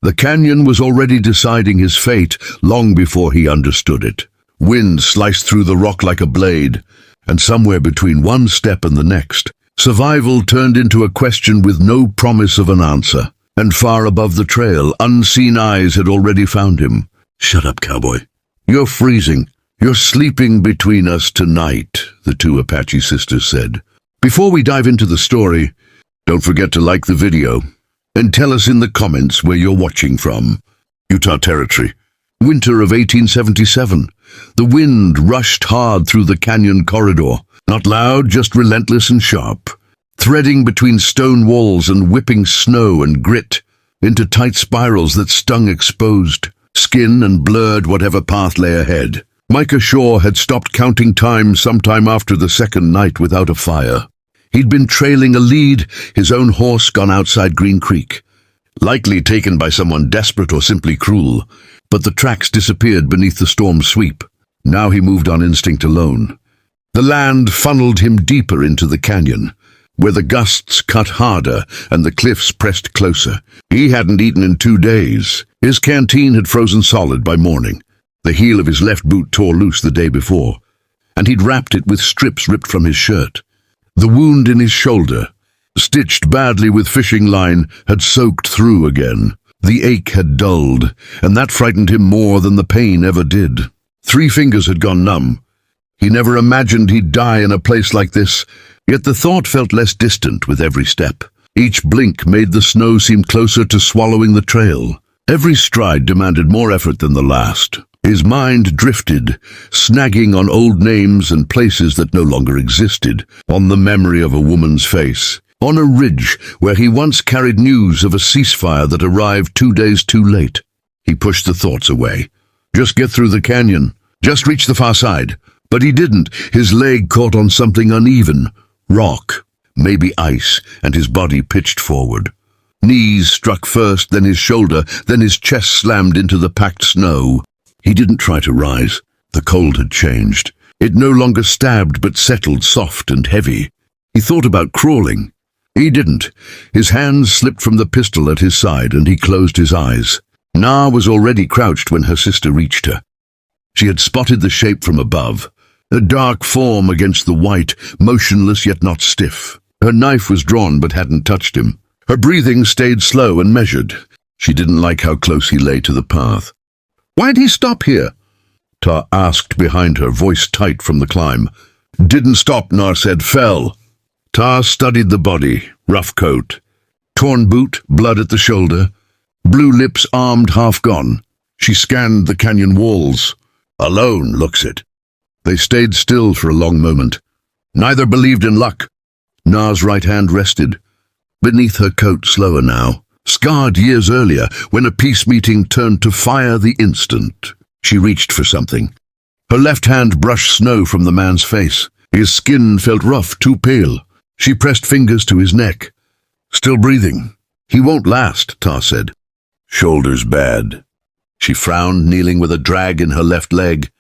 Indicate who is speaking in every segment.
Speaker 1: The canyon was already deciding his fate long before he understood it. Wind sliced through the rock like a blade, and somewhere between one step and the next, survival turned into a question with no promise of an answer. And far above the trail, unseen eyes had already found him. "Shut up, Cowboy. You're freezing. You're sleeping between us tonight," the two Apache sisters said. Before we dive into the story, don't forget to like the video and tell us in the comments where you're watching from. Utah Territory. Winter of 1877. The wind rushed hard through the canyon corridor. Not loud, just relentless and sharp. Threading between stone walls and whipping snow and grit into tight spirals that stung exposed skin and blurred whatever path lay ahead. Micah Shaw had stopped counting time sometime after the second night without a fire. He'd been trailing a lead, his own horse gone outside Green Creek. Likely taken by someone desperate or simply cruel, but the tracks disappeared beneath the storm's sweep. Now he moved on instinct alone. The land funneled him deeper into the canyon, where the gusts cut harder and the cliffs pressed closer. He hadn't eaten in 2 days. His canteen had frozen solid by morning. The heel of his left boot tore loose the day before, and he'd wrapped it with strips ripped from his shirt. The wound in his shoulder, stitched badly with fishing line, had soaked through again. The ache had dulled, and that frightened him more than the pain ever did. 3 fingers had gone numb. He never imagined he'd die in a place like this, yet the thought felt less distant with every step. Each blink made the snow seem closer to swallowing the trail. Every stride demanded more effort than the last. His mind drifted, snagging on old names and places that no longer existed, on the memory of a woman's face, on a ridge where he once carried news of a ceasefire that arrived 2 days too late. He pushed the thoughts away. Just get through the canyon, just reach the far side. But he didn't. His leg caught on something uneven, rock, maybe ice, and his body pitched forward. Knees struck first, then his shoulder, then his chest slammed into the packed snow. He didn't try to rise. The cold had changed. It no longer stabbed but settled soft and heavy. He thought about crawling. He didn't. His hands slipped from the pistol at his side and he closed his eyes. Na was already crouched when her sister reached her. She had spotted the shape from above, a dark form against the white, motionless yet not stiff. Her knife was drawn but hadn't touched him. Her breathing stayed slow and measured. She didn't like how close he lay to the path. "Why'd he stop here?" Ta asked behind her, voice tight from the climb. "Didn't stop," Nar said. "Fell." Ta studied the body, rough coat, torn boot, blood at the shoulder, blue lips armed, half gone. She scanned the canyon walls. "Alone, looks it." They stayed still for a long moment. Neither believed in luck. Na's right hand rested. Beneath her coat, slower now. Scarred years earlier, when a peace meeting turned to fire the instant. She reached for something. Her left hand brushed snow from the man's face. His skin felt rough, too pale. She pressed fingers to his neck. "Still breathing." "He won't last," Ta said. "Shoulders bad." She frowned, kneeling with a drag in her left leg.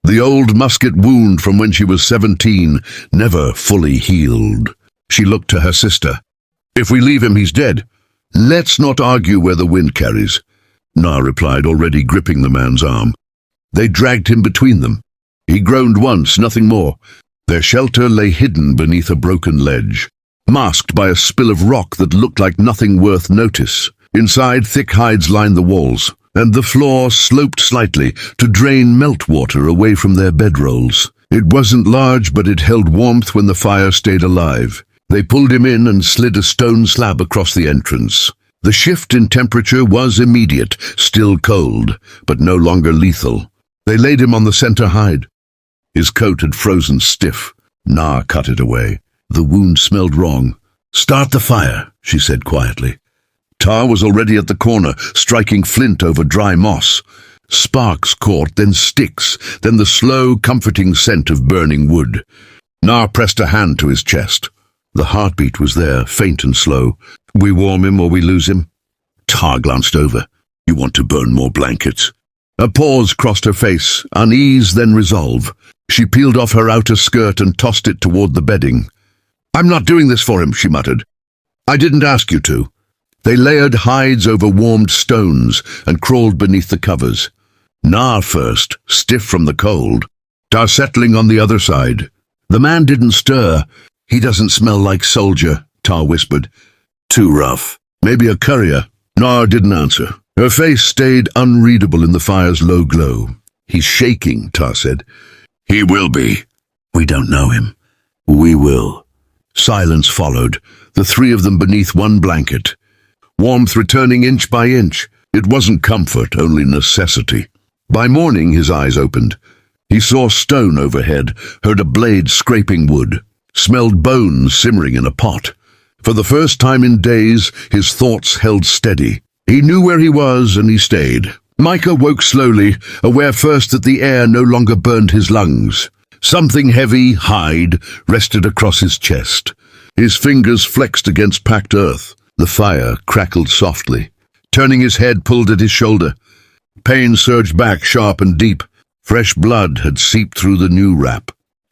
Speaker 1: The old musket wound from when she was 17, never fully healed. She looked to her sister. "If we leave him, he's dead. Let's not argue where the wind carries," Na replied, already gripping the man's arm. They dragged him between them. He groaned once, nothing more. Their shelter lay hidden beneath a broken ledge, masked by a spill of rock that looked like nothing worth notice. Inside, thick hides lined the walls, and the floor sloped slightly to drain meltwater away from their bedrolls. It wasn't large, but it held warmth when the fire stayed alive. They pulled him in and slid a stone slab across the entrance. The shift in temperature was immediate, still cold, but no longer lethal. They laid him on the center hide. His coat had frozen stiff. Na cut it away. The wound smelled wrong. "Start the fire," she said quietly. Ta was already at the corner, striking flint over dry moss. Sparks caught, then sticks, then the slow, comforting scent of burning wood. Na pressed a hand to his chest. The heartbeat was there, faint and slow. "We warm him or we lose him." Ta glanced over. "You want to burn more blankets?" A pause crossed her face, unease, then resolve. She peeled off her outer skirt and tossed it toward the bedding. "I'm not doing this for him," she muttered. "I didn't ask you to." They layered hides over warmed stones and crawled beneath the covers. Nar first, stiff from the cold, Tar settling on the other side. The man didn't stir. "He doesn't smell like soldier," Tar whispered. "Too rough. Maybe a courier." Nar didn't answer. Her face stayed unreadable in the fire's low glow. "He's shaking," Tar said. "He will be." "We don't know him." "We will." Silence followed, the three of them beneath one blanket. Warmth returning inch by inch. It wasn't comfort, only necessity. By morning his eyes opened. He saw stone overhead, heard a blade scraping wood, smelled bones simmering in a pot. For the first time in days, his thoughts held steady. He knew where he was, and he stayed. Micah woke slowly, aware first that the air no longer burned his lungs. Something heavy, hide, rested across his chest. His fingers flexed against packed earth. The fire crackled softly. Turning his head pulled at his shoulder. Pain surged back sharp and deep. Fresh blood had seeped through the new wrap.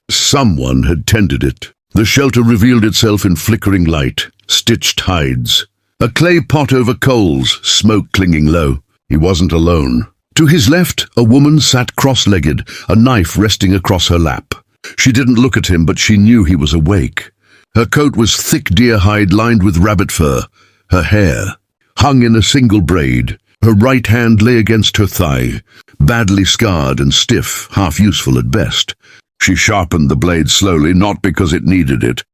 Speaker 1: Someone had tended it. The shelter revealed itself in flickering light, stitched hides. A clay pot over coals, smoke clinging low. He wasn't alone. To his left, a woman sat cross-legged, a knife resting across her lap. She didn't look at him, but she knew he was awake. Her coat was thick deer hide lined with rabbit fur. Her hair hung in a single braid. Her right hand lay against her thigh, badly scarred and stiff, half useful at best. She sharpened the blade slowly, not because it needed it,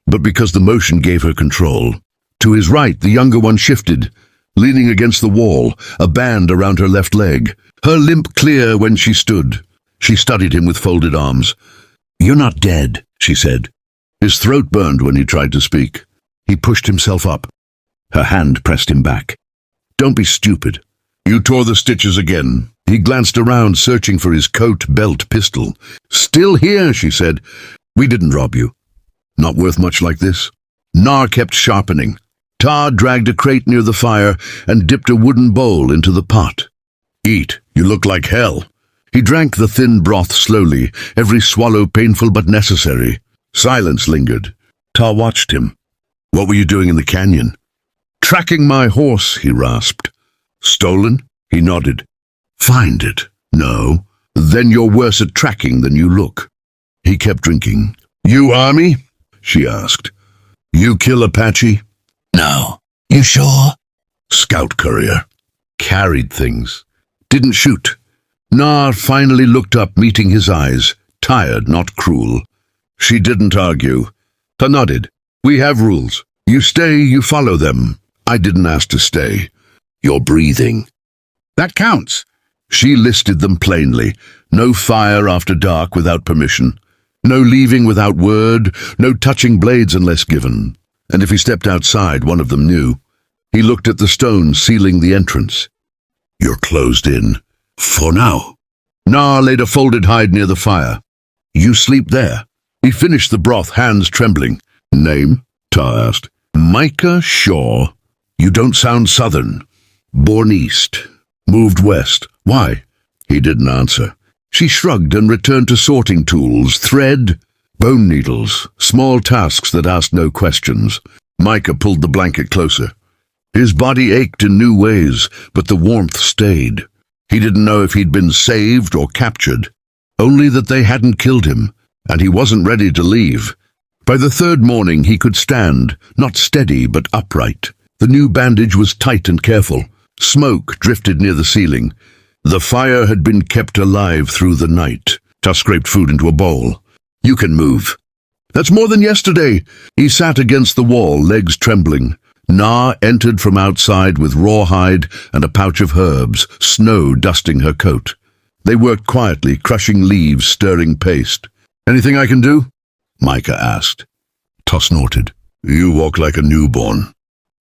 Speaker 1: but because the motion gave her control. To his right, the younger one shifted, leaning against the wall, a band around her left leg, her limp clear when she stood. She studied him with folded arms. "You're not dead," she said. His throat burned when he tried to speak. He pushed himself up. Her hand pressed him back. "Don't be stupid." "You tore the stitches again." He glanced around, searching for his coat, belt, pistol. "Still here," she said. "We didn't rob you. Not worth much like this." Nar kept sharpening. Tar dragged a crate near the fire and dipped a wooden bowl into the pot. "Eat. You look like hell." He drank the thin broth slowly, every swallow painful but necessary. Silence lingered. Tar watched him. "What were you doing in the canyon?" "Tracking my horse," he rasped. "Stolen?" He nodded. "Find it?" "No." "Then you're worse at tracking than you look." He kept drinking. "You army?" she asked. "You kill Apache?"
Speaker 2: "No." "You sure?"
Speaker 1: "Scout courier." "Carried things." "Didn't shoot." Nar finally looked up, meeting his eyes, tired, not cruel. She didn't argue. Tar nodded. "We have rules. You stay, you follow them. I didn't ask to stay." "You're breathing." "That counts." She listed them plainly. No fire after dark without permission. No leaving without word. No touching blades unless given. And if he stepped outside, one of them knew. He looked at the stone sealing the entrance. "You're closed in. For now." Nar laid a folded hide near the fire. "You sleep there." He finished the broth, hands trembling. "Name?" Tar asked. "Micah Shaw." "You don't sound southern." "Born east. Moved west. Why?" He didn't answer. She shrugged and returned to sorting tools, thread, bone needles, small tasks that asked no questions. Micah pulled the blanket closer. His body ached in new ways, but the warmth stayed. He didn't know if he'd been saved or captured, only that they hadn't killed him, and he wasn't ready to leave. By the third morning he could stand, not steady but upright. The new bandage was tight and careful. Smoke drifted near the ceiling. The fire had been kept alive through the night. Tar scraped food into a bowl. "You can move." "That's more than yesterday." He sat against the wall, legs trembling. Nar entered from outside with rawhide and a pouch of herbs, snow dusting her coat. They worked quietly, crushing leaves, stirring paste. "Anything I can do?" Micah asked. Tar snorted. "You walk like a newborn."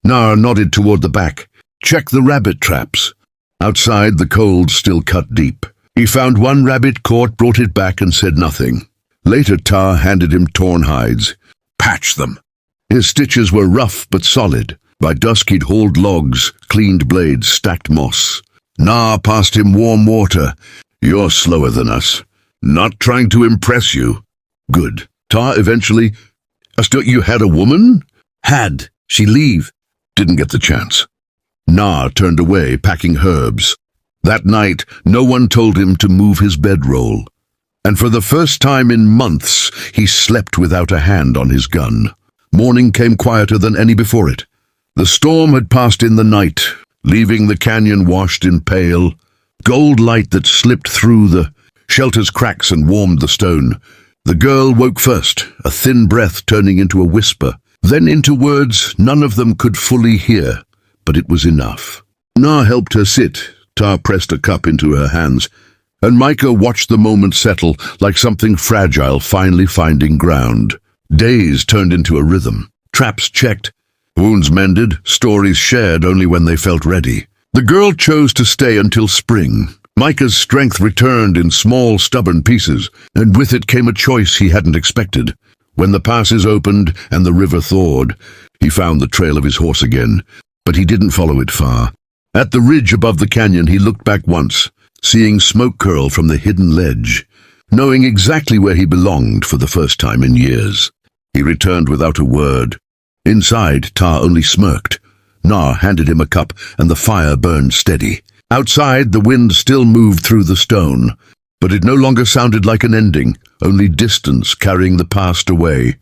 Speaker 1: Nar nodded toward the back. "Check the rabbit traps." Outside, the cold still cut deep. He found one rabbit caught, brought it back, and said nothing. Later, Tar handed him torn hides. "Patch them." His stitches were rough but solid. By dusk he'd hauled logs, cleaned blades, stacked moss. Nar passed him warm water. "You're slower than us." "Not trying to impress you." "Good." Tar eventually... "You had a woman?"
Speaker 2: "Had. She leave."
Speaker 1: "Didn't get the chance." Na turned away, packing herbs. That night, no one told him to move his bedroll. And for the first time in months, he slept without a hand on his gun. Morning came quieter than any before it. The storm had passed in the night, leaving the canyon washed in pale, gold light that slipped through the shelter's cracks and warmed the stone. The girl woke first, a thin breath turning into a whisper, then into words none of them could fully hear, but it was enough. Na helped her sit. Ta pressed a cup into her hands, and Micah watched the moment settle like something fragile finally finding ground. Days turned into a rhythm. Traps checked, wounds mended, stories shared only when they felt ready. The girl chose to stay until spring. Micah's strength returned in small, stubborn pieces, and with it came a choice he hadn't expected. When the passes opened and the river thawed, he found the trail of his horse again, but he didn't follow it far. At the ridge above the canyon, he looked back once, seeing smoke curl from the hidden ledge, knowing exactly where he belonged for the first time in years. He returned without a word. Inside, Ta only smirked. Na handed him a cup, and the fire burned steady. Outside, the wind still moved through the stone, but it no longer sounded like an ending, only distance carrying the past away.